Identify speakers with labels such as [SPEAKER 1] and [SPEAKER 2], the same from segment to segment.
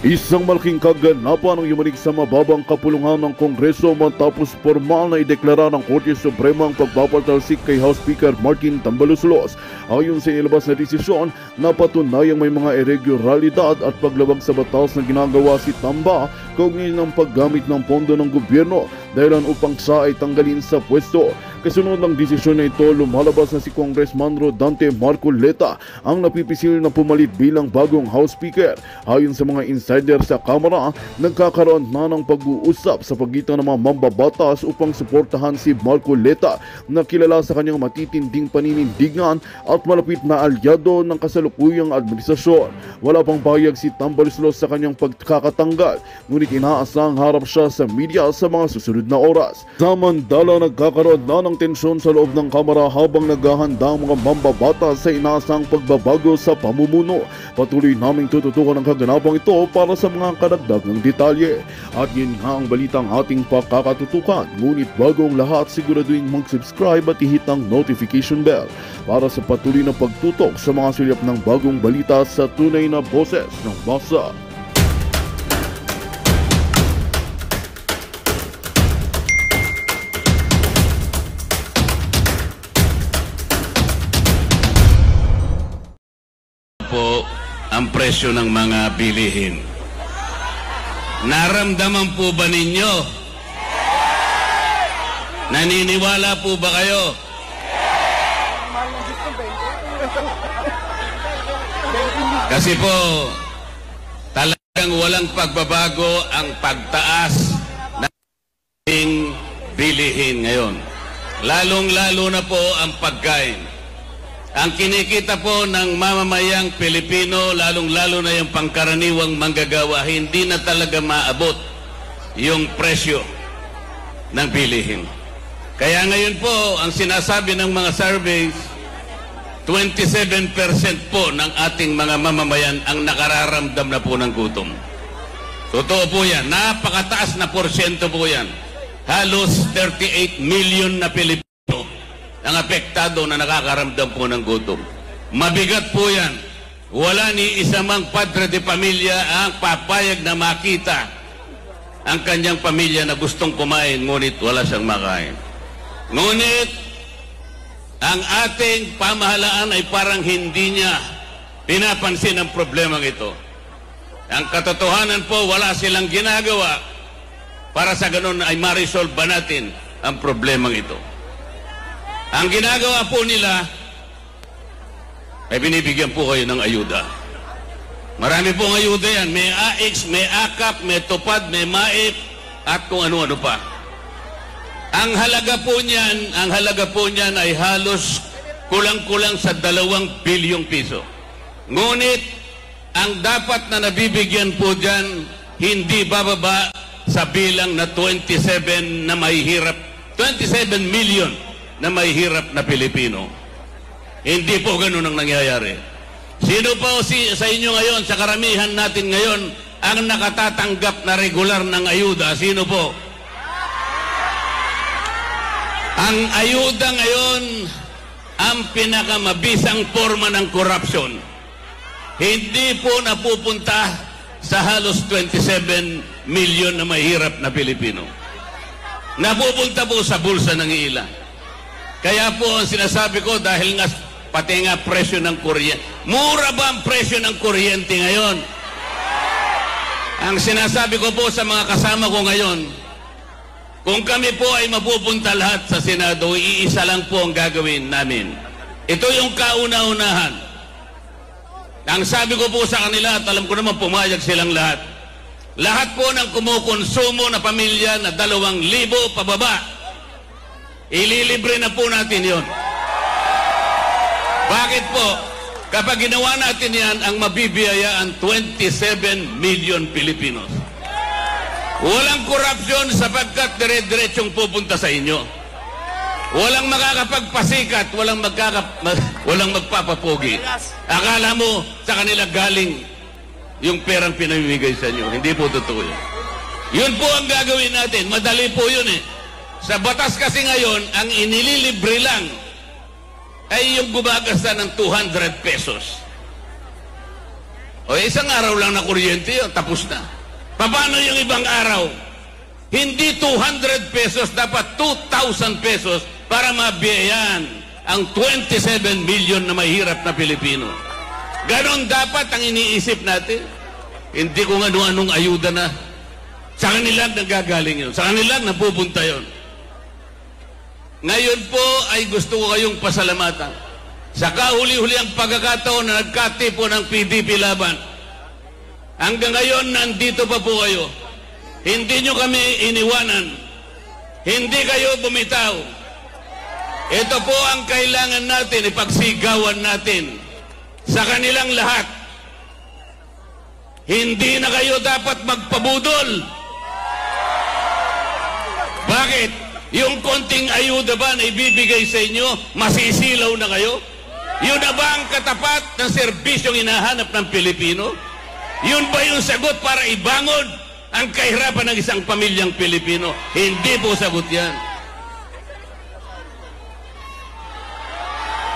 [SPEAKER 1] Isang malaking kaganapan ang yumanig sa mababang kapulungan ng Kongreso matapos formal na ideklara ng Korte Suprema ang pagpapatalsik kay House Speaker Martin Tambaluslos. Ayon sa inilabas na desisyon, napatunayang may mga irregularidad at paglabag sa batas na ginagawa si Tamba kaugnay ng paggamit ng pondo ng gobyerno dahilan upang siya ay tanggalin sa pwesto. Kasunod ng desisyon na ito, lumalabas na si Congressman Rodante Marcoleta ang napipisil na pumalit bilang bagong House Speaker. Ayon sa mga insider sa Kamara, nagkakaroon na ng pag-uusap sa pagitan ng mga mambabatas upang suportahan si Marcoleta na kilala sa kanyang matitinding paninindigan at malapit na alyado ng kasalukuyang administrasyon. Wala pang pahayag si Tambaluslos sa kanyang pagkakatanggal, ngunit inaasahang harap siya sa media sa mga susunod na oras. Samantala, nagkakaroon na ng tensyon sa loob ng Kamara habang naghahanda ang mga mambabatas sa inaasahang pagbabago sa pamumuno. Patuloy naming tututukan ang kaganapang ito para sa mga kadagdagang detalye. At yun nga ang balitang ating pakakatutukan. Ngunit bago ang lahat, siguraduhin mag-subscribe at ihit ang notification bell para sa patuloy na pagtutok sa mga sulyap ng bagong balita sa tunay na boses ng masa.
[SPEAKER 2] Po ang presyo ng mga bilihin. Naramdaman po ba ninyo? Naniniwala po ba kayo? Kasi po talagang walang pagbabago ang pagtaas ng bilihin ngayon. Lalong-lalo na po ang pagkain. Ang kinikita po ng mamamayang Pilipino, lalong-lalo na yung pangkaraniwang manggagawa, hindi na talaga maabot yung presyo ng bilihin. Kaya ngayon po, ang sinasabi ng mga surveys, 27% po ng ating mga mamamayan ang nakararamdam na po ng gutom. Totoo po yan. Napakataas na porsyento po yan. Halos 38 million na Pilipino ang apektado na nakakaramdam po ng gutom. Mabigat po yan. Wala ni isa mang padre de pamilya ang papayag na makita ang kanyang pamilya na gustong kumain, ngunit wala siyang makain. Ngunit, ang ating pamahalaan ay parang hindi niya pinapansin ang problemang ito. Ang katotohanan po, wala silang ginagawa para sa ganun ay ma-resolve ba natin ang problemang ito. Ang ginagawa po nila ay binibigyan po kayo ng ayuda. Marami pong ayuda yan. May AX, may AKAP, may TUPAD, may MAIP, at kung ano-ano pa. Ang halaga po niyan ay halos kulang-kulang sa 2 bilyong piso. Ngunit, ang dapat na nabibigyan po dyan, hindi bababa sa bilang na 27 million na may hirap na Pilipino. Hindi po ganun ang nangyayari. Sino po sa inyo ngayon, sa karamihan natin ngayon, ang nakatatanggap na regular ng ayuda? Sino po? Ang ayuda ngayon, ang pinakamabisang forma ng corruption. Hindi po napupunta sa halos 27 million na may hirap na Pilipino. Napupunta po sa bulsa ng ilan. Kaya po ang sinasabi ko, dahil nga pati nga presyo ng kuryente. Mura ba ang presyo ng kuryente ngayon? Ang sinasabi ko po sa mga kasama ko ngayon, kung kami po ay mapupunta lahat sa Senado, iisa lang po ang gagawin namin. Ito yung kauna-unahan. Ang sabi ko po sa kanila, at alam ko naman pumayag silang lahat, lahat po ng kumukonsumo na pamilya na 2,000 pababa, ililibre na po natin yon. Bakit po? Kapag ginawa natin yan, ang mabibiyayaan 27 million Pilipinos. Walang korupsyon sapagkat dire-diretsong pupunta sa inyo. Walang makakapagpasikat, walang magpapapogi. Akala mo sa kanila galing yung perang pinamimigay sa inyo. Hindi po totoo yun. Yun po ang gagawin natin. Madali po yun eh. Sa batas kasi ngayon, ang inililibre lang ay yung gumagasta ng 200 pesos. O isang araw lang na kuryente yun, tapos na. Paano yung ibang araw? Hindi 200 pesos, dapat 2,000 pesos para mabiyayaan ang 27 million na mahirap na Pilipino. Ganon dapat ang iniisip natin. Hindi kung ano-anong ayuda na. Sa kanila nagagaling yun. Sa kanila napupunta yun. Ngayon po ay gusto ko kayong pasalamatan. Sa kahuli-huli ang pagkakataon na nagkatipo ng PDP laban. Hanggang ngayon, nandito pa po kayo. Hindi nyo kami iniwanan. Hindi kayo bumitaw. Ito po ang kailangan natin, ipagsigawan natin sa kanilang lahat. Hindi na kayo dapat magpabudol. Bakit? Yung konting ayuda ba na ibibigay sa inyo, masisilaw na kayo? Yun na ba ang katapat ng serbisyong hinahanap ng Pilipino? Yun ba yung sagot para ibangon ang kahirapan ng isang pamilyang Pilipino? Hindi po sagot yan.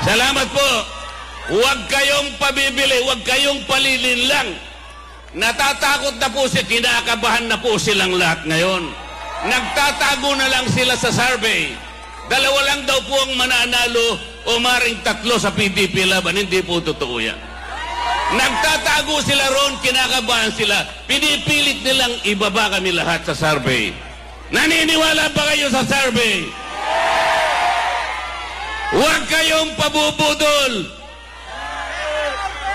[SPEAKER 2] Salamat po. Huwag kayong pabibili, huwag kayong palilinlang. Natatakot na po siya, kinakabahan na po silang lahat ngayon. Nagtatago na lang sila sa survey. Dalawa lang daw po ang mananalo o maring 3 sa PDP laban. Hindi po totoo yan. Nagtatago sila ron, kinakabahan sila. Pinipilit nilang ibaba kami lahat sa survey. Naniniwala ba kayo sa survey? Huwag kayong pabubudol.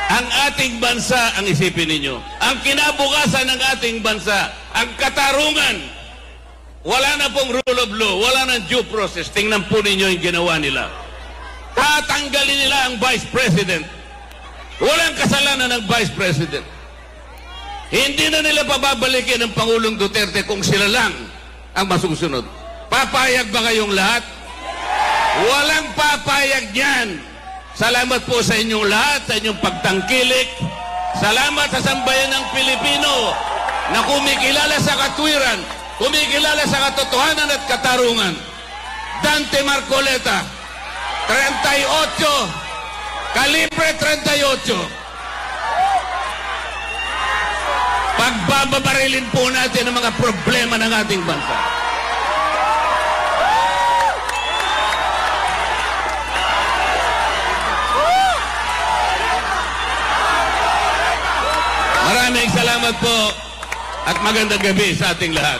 [SPEAKER 2] Ang ating bansa, ang isipin ninyo, ang kinabukasan ng ating bansa, ang katarungan, wala na pong rule of law, wala na due process. Tingnan po ninyo yung ginawa nila. Tatanggalin nila ang Vice President. Walang kasalanan ng Vice President. Hindi na nila pababalikin ng Pangulong Duterte kung sila lang ang masusunod. Papayag ba kayong lahat? Walang papayag niyan. Salamat po sa inyong lahat, sa inyong pagtangkilik. Salamat sa sambayan ng Pilipino na kumikilala sa katwiran, kumikilala sa katotohanan at katarungan. Dante Marcoleta, 38, kalibre 38. Pagbababarilin po natin ang mga problema ng ating bansa. Maraming salamat po at magandang gabi sa ating lahat.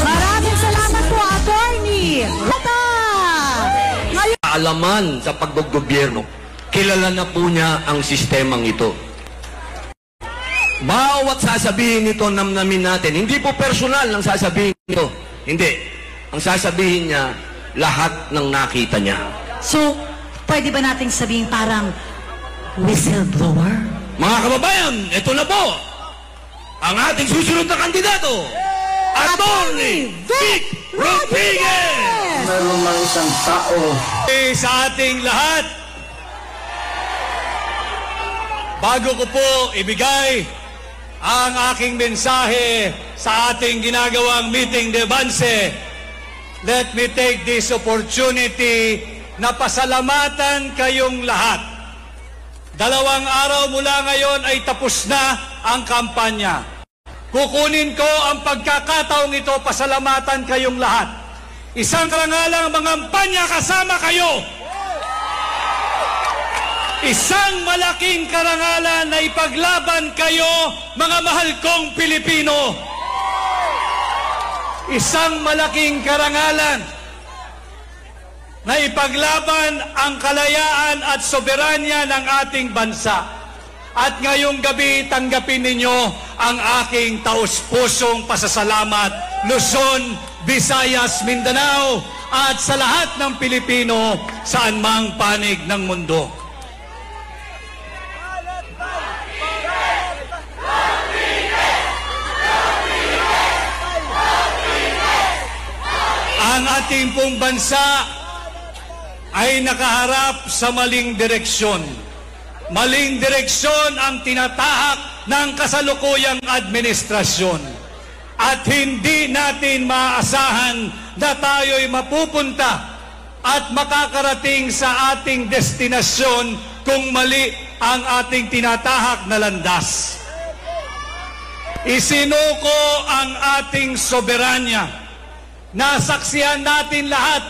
[SPEAKER 3] Maraming salamat po, Attorney Lata!
[SPEAKER 4] Kaalaman sa paggogobyerno, kilala na po niya ang sistemang ito. Bawat sasabihin nito, namnamin natin. Hindi po personal ang sasabihin nito. Hindi. Ang sasabihin niya, lahat ng nakita niya.
[SPEAKER 3] So, pwede ba nating sabihin parang whistleblower?
[SPEAKER 4] Mga kababayan, ito na po ang ating susunod na kandidato, Attorney Vic Rodriguez!
[SPEAKER 5] Meron ng isang tao
[SPEAKER 6] Sa ating lahat, bago ko po ibigay ang aking mensahe sa ating ginagawang meeting de Banse, let me take this opportunity na pasalamatan kayong lahat. 2 araw mula ngayon ay tapos na ang kampanya. Kukunin ko ang pagkakataong ito, pasalamatan kayong lahat. Isang karangalang mangampanya kasama kayo. Isang malaking karangalan na ipaglaban kayo, mga mahal kong Pilipino. Isang malaking karangalan na ipaglaban ang kalayaan at soberanya ng ating bansa. At ngayong gabi, tanggapin ninyo ang aking taus-pusong pasasalamat, Luzon, Visayas, Mindanao, at sa lahat ng Pilipino saan mang panig ng mundo. Ang ating pong bansa ay nakaharap sa maling direksyon. Maling direksyon ang tinatahak ng kasalukuyang administrasyon. At hindi natin maaasahan na tayo'y mapupunta at makakarating sa ating destinasyon kung mali ang ating tinatahak na landas. Isinuko ang ating soberanya. Nasaksihan natin lahat,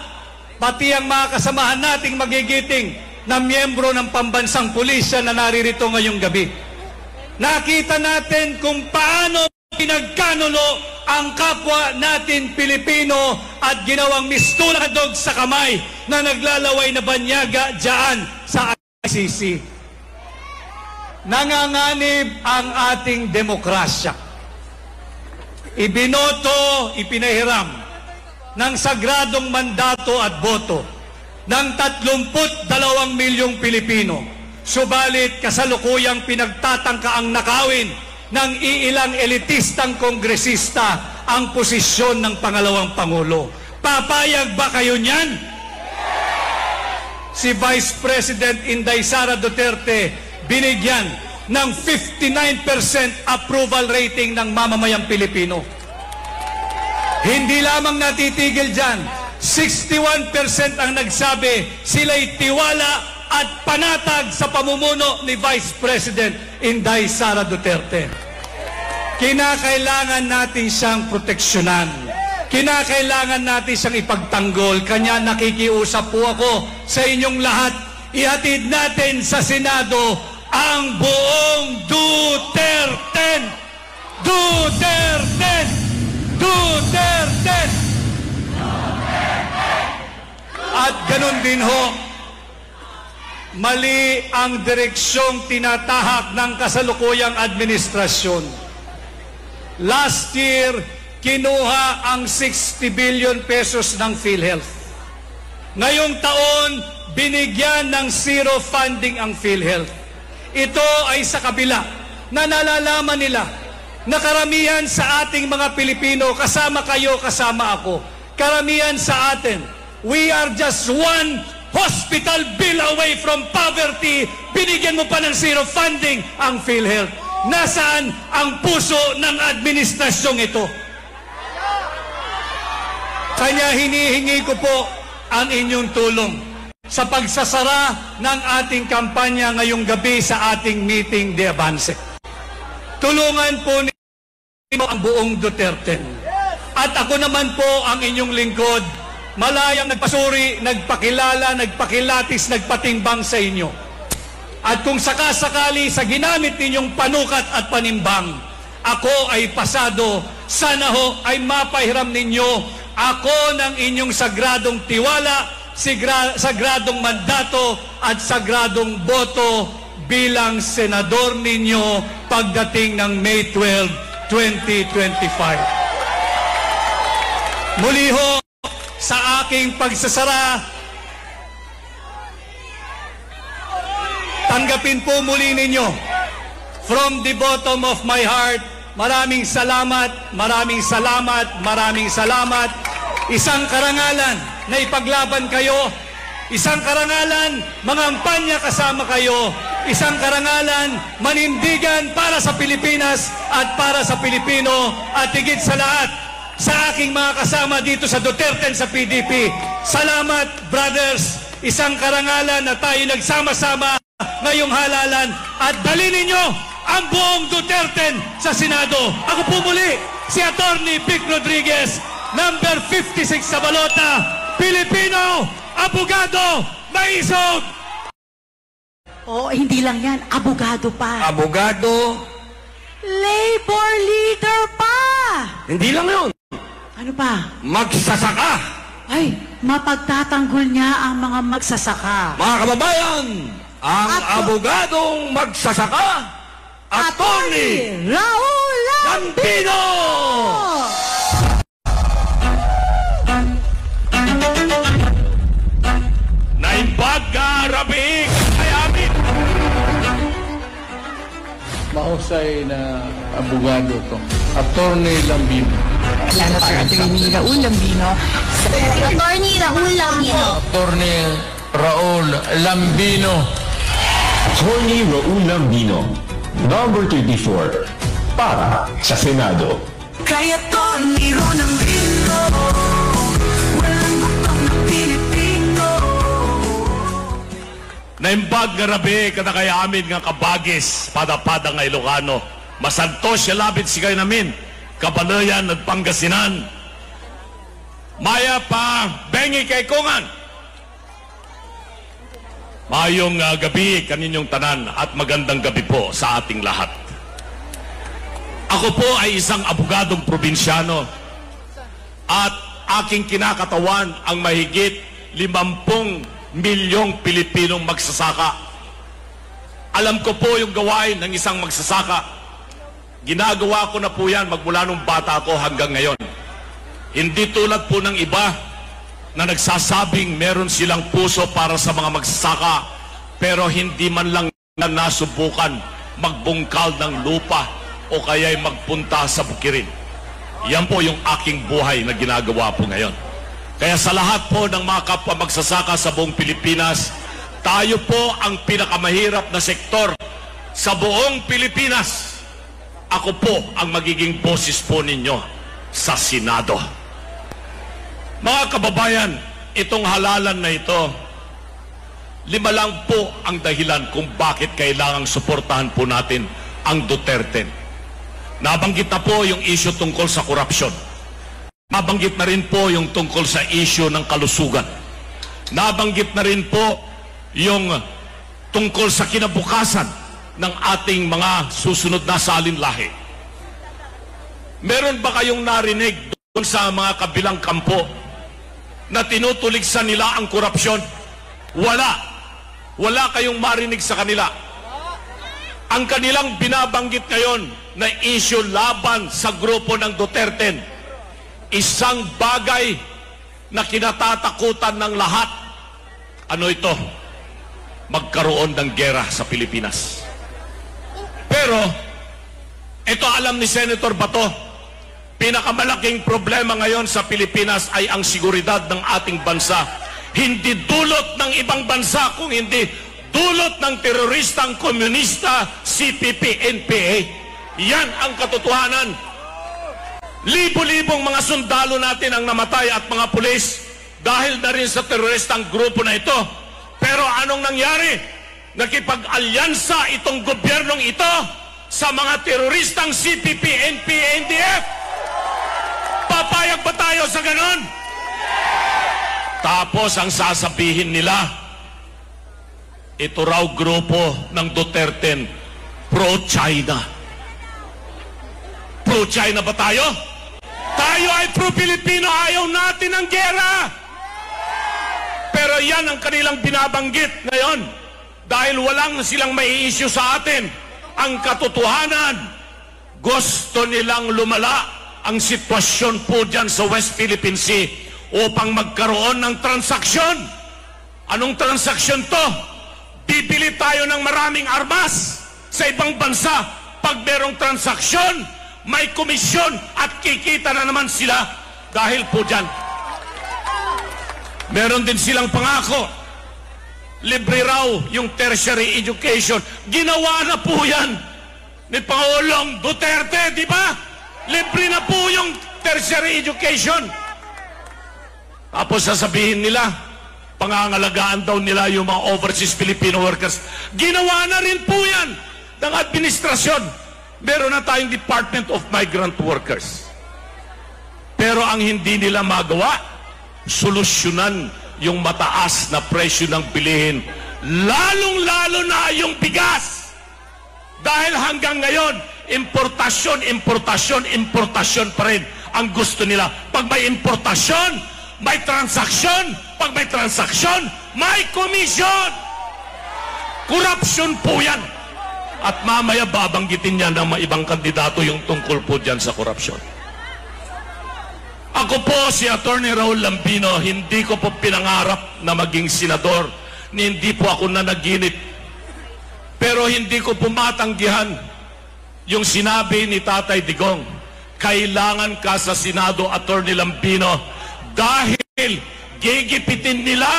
[SPEAKER 6] pati ang mga kasamahan nating magigiting na miyembro ng pambansang pulisya na naririto ngayong gabi. Nakita natin kung paano pinagkanulo ang kapwa natin Pilipino at ginawang mistuladog sa kamay na naglalaway na banyaga dyan sa ICC. Nanganganib ang ating demokrasya. Ibinoto, ipinahiram ng sagradong mandato at boto ng 32 milyong Pilipino. Subalit kasalukuyang pinagtatangka ang nakawin ng iilang elitistang kongresista ang posisyon ng pangalawang Pangulo. Papayag ba kayo niyan? Si Vice President Inday Sara Duterte binigyan ng 59% approval rating ng mamamayang Pilipino. Hindi lamang natitigil dyan, 61% ang nagsabi sila'y tiwala at panatag sa pamumuno ni Vice President Inday Sara Duterte. Kinakailangan natin siyang proteksyonan. Kinakailangan natin siyang ipagtanggol. Kanya nakikiusap po ako sa inyong lahat. Ihatid natin sa Senado ang buong Duterte. Duterte! Duterte! At ganun din ho, mali ang direksyong tinatahak ng kasalukuyang administrasyon. Last year, kinuha ang 60 billion pesos ng PhilHealth. Ngayong taon, binigyan ng zero funding ang PhilHealth. Ito ay sa kabila na nalalaman nila na karamihan sa ating mga Pilipino, kasama kayo, kasama ako, karamihan sa atin, we are just one hospital bill away from poverty. Binigyan mo pa ng zero funding ang PhilHealth. Nasaan ang puso ng administrasyong ito? Kanya hinihingi ko po ang inyong tulong sa pagsasara ng ating kampanya ngayong gabi sa ating meeting de avance. Tulungan po ninyo ang buong Duterte. At ako naman po ang inyong lingkod, malayang nagpasuri, nagpakilala, nagpakilatis, nagpatimbang sa inyo. At kung sakasakali sa ginamit ninyong panukat at panimbang, ako ay pasado, sana ho ay mapahiram ninyo ako ng inyong sagradong tiwala, sagradong mandato at sagradong boto bilang senador ninyo pagdating ng May 12, 2025. Muli ho, sa aking pagsasara, tanggapin po muli ninyo from the bottom of my heart, maraming salamat, maraming salamat, maraming salamat. Isang karangalan na ipaglaban kayo, isang karangalan mangampanya kasama kayo, isang karangalan manindigan para sa Pilipinas at para sa Pilipino, at higit sa lahat sa aking mga kasama dito sa Duterte sa PDP. Salamat, brothers. Isang karangalan na tayo nagsama-sama ngayong halalan at dali ninyo ang buong Duterte sa Senado. Ako po muli, si Attorney Vic Rodriguez, number 56 sa balota, Pilipino, abogado, maisog!
[SPEAKER 3] Oo, hindi lang yan, abogado pa.
[SPEAKER 4] Abogado,
[SPEAKER 3] Labor leader pa!
[SPEAKER 4] hindi lang yun.
[SPEAKER 3] Ano pa?
[SPEAKER 4] Magsasaka.
[SPEAKER 3] Ay, mapagtatanggol niya ang mga magsasaka.
[SPEAKER 4] Mga kababayan, ang abogadong magsasaka, Attorney
[SPEAKER 3] Raul
[SPEAKER 4] Lambino!
[SPEAKER 2] Naimbag ka, Rabik! Ay amin!
[SPEAKER 5] Mahusay na abogado to. Attorney Lambino.
[SPEAKER 7] Lalo sa Attorney Raul Lambino.
[SPEAKER 8] Attorney Raul Lambino.
[SPEAKER 5] Attorney Raul Lambino.
[SPEAKER 9] Attorney Raul Lambino, number 34, para sa Senado.
[SPEAKER 7] Kaya Attorney Raul Lambino, walang butang na Pilipino.
[SPEAKER 6] Naimbag nga rabi kada kaya amin nga kabagis pada-pada nga Ilocano. Masantos siya labit sigay namin. Kabalayan at Pangasinan. Maya pa bengi kay Kungan. Mayong gabi kaninyong tanan at magandang gabi po sa ating lahat. Ako po ay isang abogadong probinsyano at aking kinakatawan ang mahigit 50 milyong Pilipinong magsasaka. Alam ko po yung gawain ng isang magsasaka. Ginagawa ko na po yan magmula nung bata ko hanggang ngayon. Hindi tulad po ng iba na nagsasabing meron silang puso para sa mga magsasaka pero hindi man lang na nasubukan magbungkal ng lupa o kaya'y magpunta sa bukirin. Yan po yung aking buhay na ginagawa po ngayon. Kaya sa lahat po ng mga kapwa magsasaka sa buong Pilipinas, tayo po ang pinakamahirap na sektor sa buong Pilipinas. Ako po ang magiging boses po ninyo sa Senado. Mga kababayan, itong halalan na ito, 5 lang po ang dahilan kung bakit kailangang suportahan po natin ang Duterte. Nabanggit na po yung issue tungkol sa korupsyon. Nabanggit na rin po yung tungkol sa issue ng kalusugan. Nabanggit na rin po yung tungkol sa kinabukasan ng ating mga susunod na salinlahi. Meron ba kayong narinig doon sa mga kabilang kampo na tinutuligsan nila ang korupsyon? Wala. Wala kayong marinig sa kanila. Ang kanilang binabanggit ngayon na issue laban sa grupo ng Duterte, isang bagay na kinatatakutan ng lahat. Ano ito? Magkaroon ng giyera sa Pilipinas. Pero, ito alam ni Senator Bato, pinakamalaking problema ngayon sa Pilipinas ay ang seguridad ng ating bansa. Hindi dulot ng ibang bansa, kung hindi dulot ng teroristang komunista, CPP, NPA. Yan ang katotohanan. Libo-libong mga sundalo natin ang namatay at mga pulis dahil na rin sa teroristang grupo na ito. Pero anong nangyari? Nakipag-alyansa itong gobyernong ito sa mga teroristang CPP, NPA, NDF. Papayag ba tayo sa ganon? Tapos ang sasabihin nila, ito raw grupo ng Duterte pro-China. Pro-China ba tayo? Tayo ay pro-Pilipino, ayaw natin ang giyera. Pero yan ang kanilang binabanggit ngayon dahil walang silang mai-issue sa atin. Ang katotohanan, gusto nilang lumala ang sitwasyon po dyan sa West Philippine Sea upang magkaroon ng transaksyon. Anong transaksyon to? Bibili tayo ng maraming armas sa ibang bansa. Pag merong transaksyon, may komisyon at kikita na naman sila dahil po dyan. Meron din silang pangako. Libre raw yung tertiary education. Ginawa na po yan ni Pangulong Duterte, di ba? Libre na po yung tertiary education. Tapos sasabihin nila, pangangalagaan daw nila yung mga overseas Filipino workers. Ginawa na rin po yan ng administrasyon. Meron na tayong Department of Migrant Workers. Pero ang hindi nila magawa, solusyonan yung mataas na presyo ng bilihin. Lalong-lalo na yung bigas. Dahil hanggang ngayon, importasyon, importasyon, importasyon pa rin ang gusto nila. Pag may importasyon, may transaksyon. Pag may transaksyon, may komisyon. Korupsyon po yan. At mamaya babanggitin niya ng mga ibang kandidato yung tungkol po dyan sa korupsyon. Ako po si Attorney Raul Lambino, hindi ko po pinangarap na maging senador, hindi po ako nanaginip. Pero hindi ko po matanggihan yung sinabi ni Tatay Digong, kailangan ka sa Senado, Attorney Lambino, dahil gigipitin nila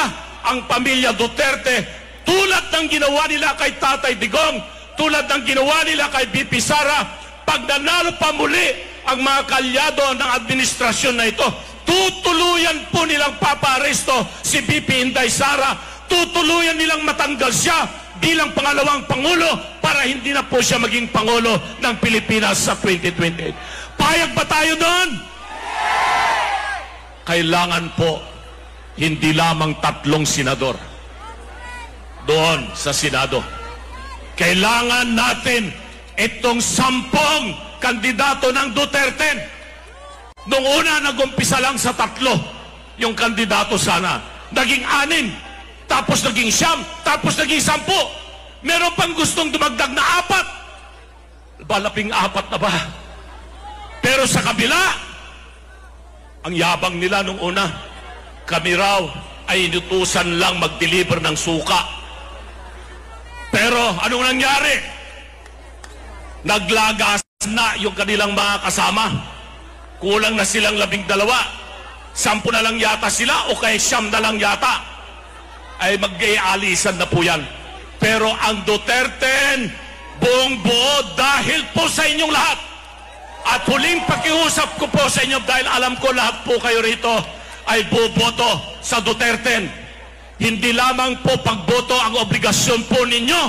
[SPEAKER 6] ang pamilya Duterte tulad ng ginawa nila kay Tatay Digong, tulad ng ginawa nila kay BP Sara. Pag nanalo pa muli ang mga kalyado ng administrasyon na ito, tutuluyan po nilang papaaresto si BP Inday Sara,
[SPEAKER 10] tutuluyan nilang matanggal siya bilang pangalawang Pangulo para hindi na po siya maging Pangulo ng Pilipinas sa 2028. Payag ba tayo doon? Kailangan po hindi lamang 3 senador doon sa Senado. Kailangan natin itong 10 kandidato ng Duterte. Noong una, nag-umpisa lang sa 3 yung kandidato sana. Naging 6. Tapos naging 9, tapos naging 10. Meron pang gustong dumagdag na 4. Balaping 4 na ba? Pero sa kabila, ang yabang nila nung una, kami raw ay inutusan lang mag-deliver ng suka. Pero anong nangyari? Naglagas na yung kanilang mga kasama. Kulang na silang 12. 10 na lang yata sila o kaya 9 na lang yata. Ay mag-ialisan na po yan. Pero ang Duterte, buong buo dahil po sa inyong lahat. At huling pakiusap ko po sa inyo dahil alam ko lahat po kayo rito ay boboto sa Duterte. Hindi lamang po pagboto ang obligasyon po ninyo.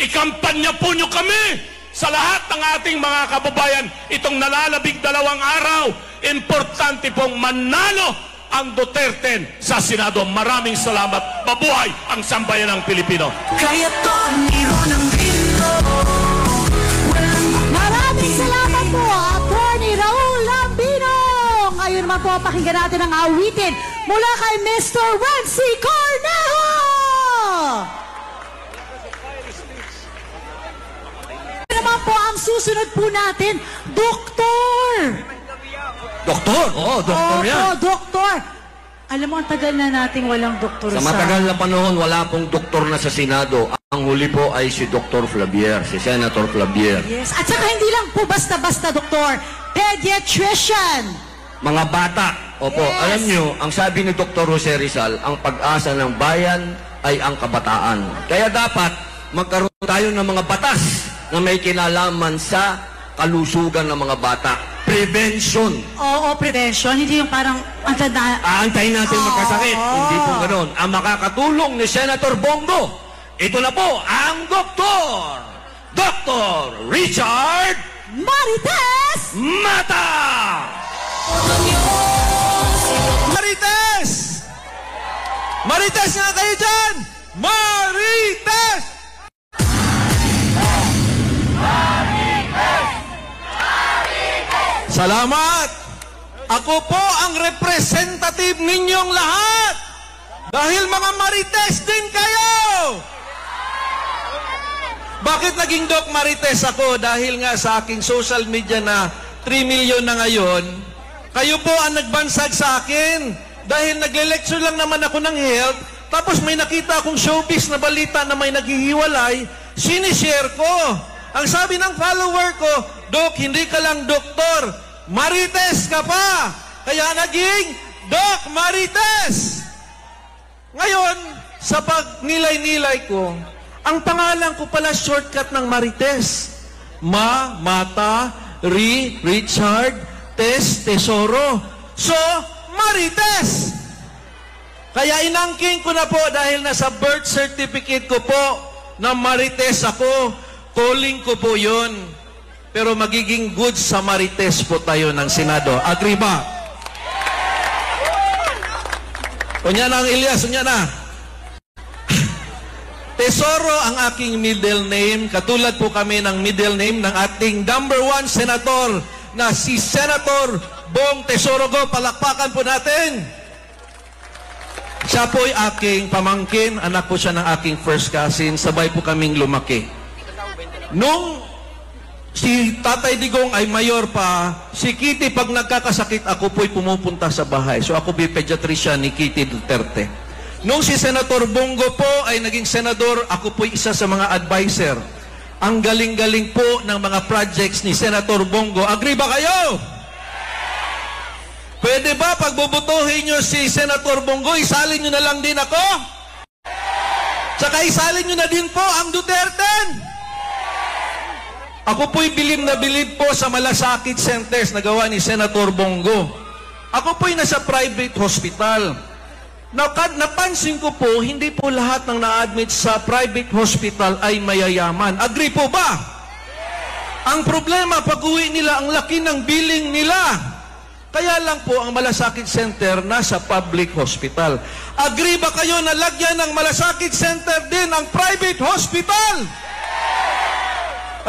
[SPEAKER 10] Ikampanya po nyo kami sa lahat ng ating mga kababayan. Itong nalalabing 2 araw, importante pong manalo ang Duterte sa Senado. Maraming salamat. Mabuhay ang sambayanang Pilipino.
[SPEAKER 7] Kaya to ni Ron Lambino.
[SPEAKER 3] Maraming salamat po, Attorney Raul Lambino. Ngayon naman po, pakinggan natin ang awitin mula kay Mr. Wency Cornejo. Naman po ang susunod po natin, Doktor.
[SPEAKER 4] Doktor? Oo, doktor yan.
[SPEAKER 3] Oo, doktor. Alam mo, ang tagal na nating walang doktor
[SPEAKER 4] Sa matagal na panahon, wala pong doktor na sa Senado. Ang huli po ay si Dr. Flavier, si Senator Flavier.
[SPEAKER 3] Yes, at saka hindi lang po basta-basta doktor, pediatrician.
[SPEAKER 4] Mga bata. Opo,
[SPEAKER 3] Yes.
[SPEAKER 4] alam nyo, ang sabi ni Dr. Jose Rizal, ang pag-asa ng bayan ay ang kabataan. Kaya dapat magkaroon tayo ng mga batas na may kinalaman sa kalusugan ng mga bata. Prevention.
[SPEAKER 3] Oo, prevention. Hindi yung parang
[SPEAKER 4] Aantayin natin magkasakit. Hindi po ganoon. Ang makakatulong ni Senator Bongo, ito na po ang Dr. Richard
[SPEAKER 3] Marites
[SPEAKER 4] Mata!
[SPEAKER 11] Marites! Marites nga kayo dyan! Marites! Salamat! Ako po ang representative ninyong lahat! Dahil mga Marites din kayo! Bakit naging Doc Marites ako? Dahil nga sa aking social media na 3 million na ngayon, kayo po ang nagbansag sa akin. Dahil nagle-lecture lang naman ako ng health, tapos may nakita akong showbiz na balita na may naghihiwalay, sinishare ko. Ang sabi ng follower ko, Doc, hindi ka lang doktor, Marites ka pa. Kaya naging Doc Marites. Ngayon, sa pagnilay-nilay ko, ang pangalan ko pala shortcut ng Marites. Mata, Richard, Tesoro. So, Marites. Kaya inangking ko na po dahil nasa birth certificate ko po na Marites ako. Calling ko po yun. Pero magiging good Samarites po tayo ng Senado. Agree ba? Unya na ang Elias, unya na. Tesoro ang aking middle name. Katulad po kami ng middle name ng ating #1 senator na si Senator Bong Tesoro Go. Palakpakan po natin. Siya po ay aking pamangkin. Anak po siya ng aking first cousin. Sabay po kaming lumaki. Nung si Tatay Digong ay mayor pa, si Kitty pag nagkakasakit, ako po'y pumupunta sa bahay. So ako po'y pediatrician ni Kitty Duterte. Nung si Senator Bongo po ay naging senador, ako po'y isa sa mga advisor. Ang galing-galing po ng mga projects ni Senator Bongo. Agree ba kayo? Pwede ba pag bubutuhin nyo si Senator Bongo, isalin nyo na lang din ako? Tsaka isalin nyo na din po ang Duterte? Ako po'y bilib na bilib po sa malasakit centers na gawa ni Senator Bongo. Ako po'y nasa private hospital. Napansin ko po, hindi po lahat ng na-admit sa private hospital ay mayayaman. Agree po ba? Ang problema, pag-uwi nila, ang laki ng billing nila. Kaya lang po ang Malasakit Center nasa public hospital. Agree ba kayo na lagyan ng Malasakit Center din ang private hospital?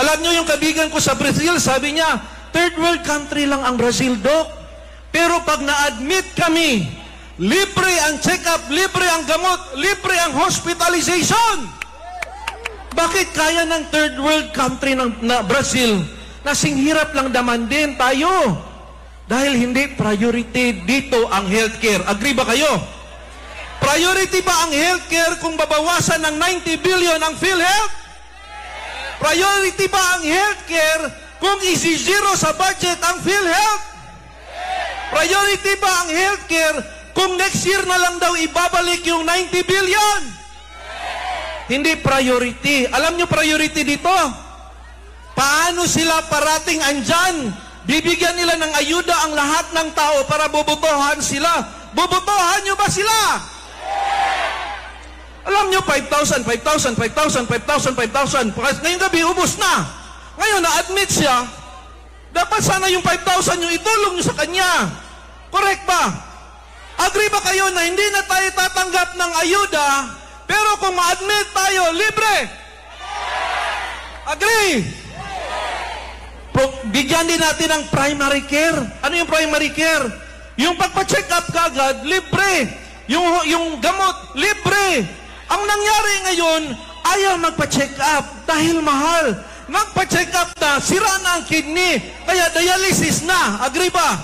[SPEAKER 11] Alam nyo yung kaibigan ko sa Brazil, sabi niya, third world country lang ang Brazil, Doc. Pero pag na-admit kami, libre ang check-up, libre ang gamot, libre ang hospitalization. Bakit kaya ng third world country na Brazil, nasing hirap lang naman din tayo? Dahil hindi priority dito ang healthcare. Agree ba kayo? Priority ba ang healthcare kung babawasan ng 90 billion ang PhilHealth? Priority ba ang healthcare kung isi-zero sa budget ang PhilHealth? Priority ba ang healthcare kung next year na lang daw ibabalik yung 90 billion? Hindi priority. Alam nyo priority dito? Paano sila parating andyan? Bibigyan nila ng ayuda ang lahat ng tao para bubutohan sila. Bubutohan nyo ba sila? Alam nyo, 5,000, 5,000, 5,000, 5,000, 5,000. Ngayong gabi, ubos na. Ngayon, na-admit siya. Dapat sana yung 5,000 yung itulong nyo sa kanya. Correct ba? Agree ba kayo na hindi na tayo tatanggap ng ayuda, pero kung ma-admit tayo, libre? Agree? Bigyan din natin ng primary care. Ano yung primary care? Yung pagpa-check up kagad, libre. Yung gamot, libre. Ang nangyari ngayon, ayaw magpa-check up dahil mahal. Magpa-check up na, sira na ang kidney, kaya dialysis na. Agree ba?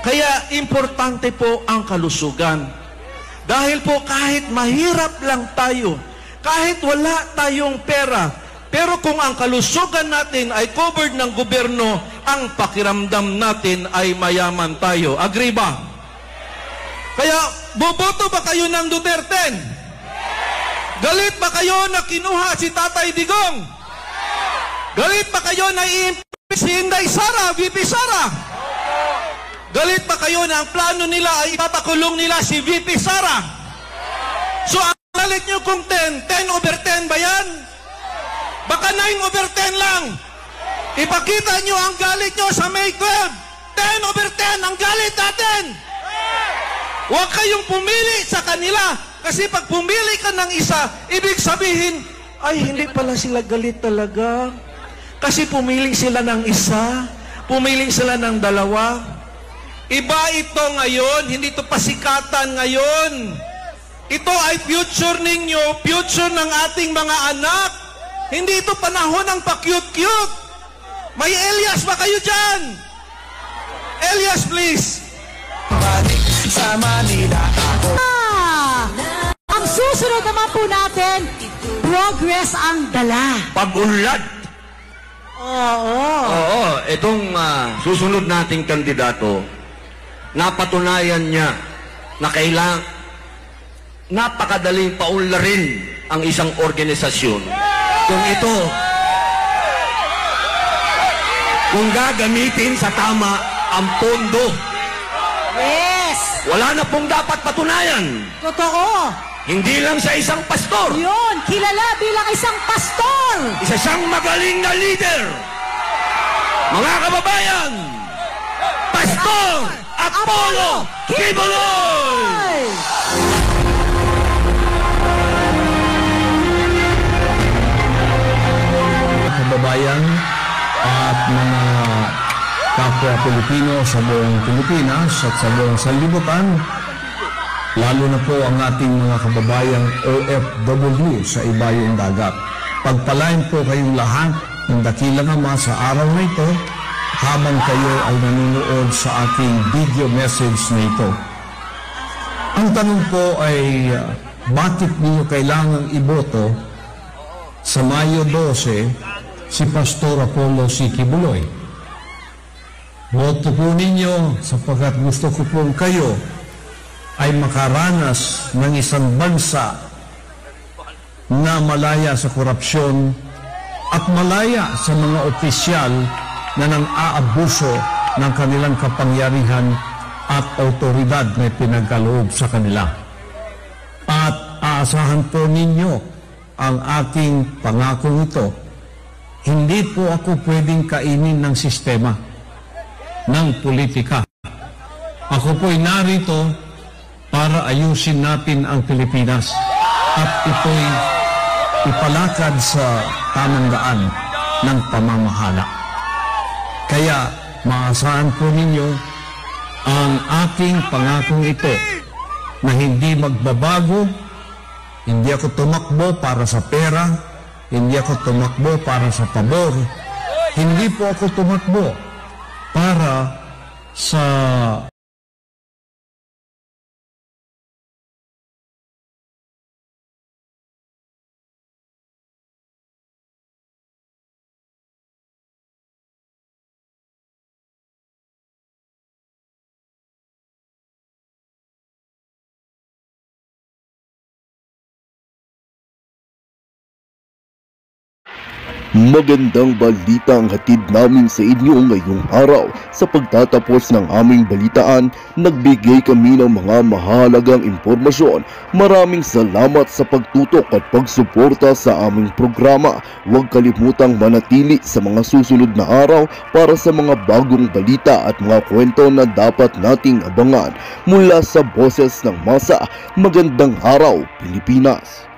[SPEAKER 11] Kaya importante po ang kalusugan. Dahil po kahit mahirap lang tayo, kahit wala tayong pera, pero kung ang kalusugan natin ay covered ng gobyerno, ang pakiramdam natin ay mayaman tayo. Agree ba? Kaya, boboto ba kayo ng Duterte? Galit ba kayo na kinuha si Tatay Digong? Galit ba kayo na i-impeach si Inday Sara, VP Sara? Galit ba kayo na ang plano nila ay ipapakulong nila si VP Sara? So, ang galit nyo kung 10 over 10 ba yan? Baka 9/10 lang. Ipakita nyo ang galit nyo sa May 12. 10/10 ang galit natin. Huwag kayong pumili sa kanila. Kasi pag pumili ka ng isa, ibig sabihin, ay hindi pala sila galit talaga. Kasi pumili sila ng isa, pumili sila ng dalawa. Iba ito ngayon, hindi ito pasikatan ngayon. Ito ay future ninyo, future ng ating mga anak. Hindi ito panahon ng pa-cute-cute. May Elias ba kayo dyan? Elias, please.
[SPEAKER 7] Sa Manila ako.
[SPEAKER 3] Ang susunod naman po natin, progress ang dala.
[SPEAKER 4] Pag-unlad.
[SPEAKER 3] Oo.
[SPEAKER 4] Itong susunod nating kandidato, napatunayan niya na kailangan napakadaling paunlarin ang isang organisasyon. Kung gagamitin sa tama ang pondo.
[SPEAKER 3] Yes.
[SPEAKER 4] Wala na pong dapat patunayan.
[SPEAKER 3] Totoo.
[SPEAKER 4] Hindi lang sa isang pastor.
[SPEAKER 3] Yun, kilala bilang isang pastor.
[SPEAKER 4] Isa siyang magaling na leader. Mga kababayan, Pastor Apollo Kibuloy!
[SPEAKER 12] Kababayan at mga kapwa Pilipino sa buong Pilipinas at sa buong sanlibutan, lalo na po ang ating mga kababayang OFW sa ibayong dagat. Pagpalain po kayong lahat ng dakilang Ama sa araw na ito habang kayo ay nanonood sa aking video message na ito. Ang tanong po ay bakit niyo kailangang iboto sa Mayo 12 si Pastor Apollo C. Kibuloy? Boto po ninyo sapagkat gusto ko pong kayo ay makaranas ng isang bansa na malaya sa korupsyon at malaya sa mga opisyal na nang-aabuso ng kanilang kapangyarihan at autoridad na pinagkaloob sa kanila. At aasahan po ninyo ang aking pangakong ito. Hindi po ako pwedeng kainin ng sistema, ng politika. Ako po'y narito para ayusin natin ang Pilipinas at ito'y ipalakad sa tamang daan ng pamamahala. Kaya maasahan po ninyo ang aking pangakong ito na hindi magbabago. Hindi ako tumakbo para sa pera, hindi ako tumakbo para sa pabor, hindi po ako tumakbo para sa
[SPEAKER 1] Magandang balita ang hatid namin sa inyo ngayong araw. Sa pagtatapos ng aming balitaan, nagbigay kami ng mga mahalagang impormasyon. Maraming salamat sa pagtutok at pagsuporta sa aming programa. Huwag kalimutang manatili sa mga susunod na araw para sa mga bagong balita at mga kwento na dapat nating abangan. Mula sa Boses ng Masa, magandang araw Pilipinas!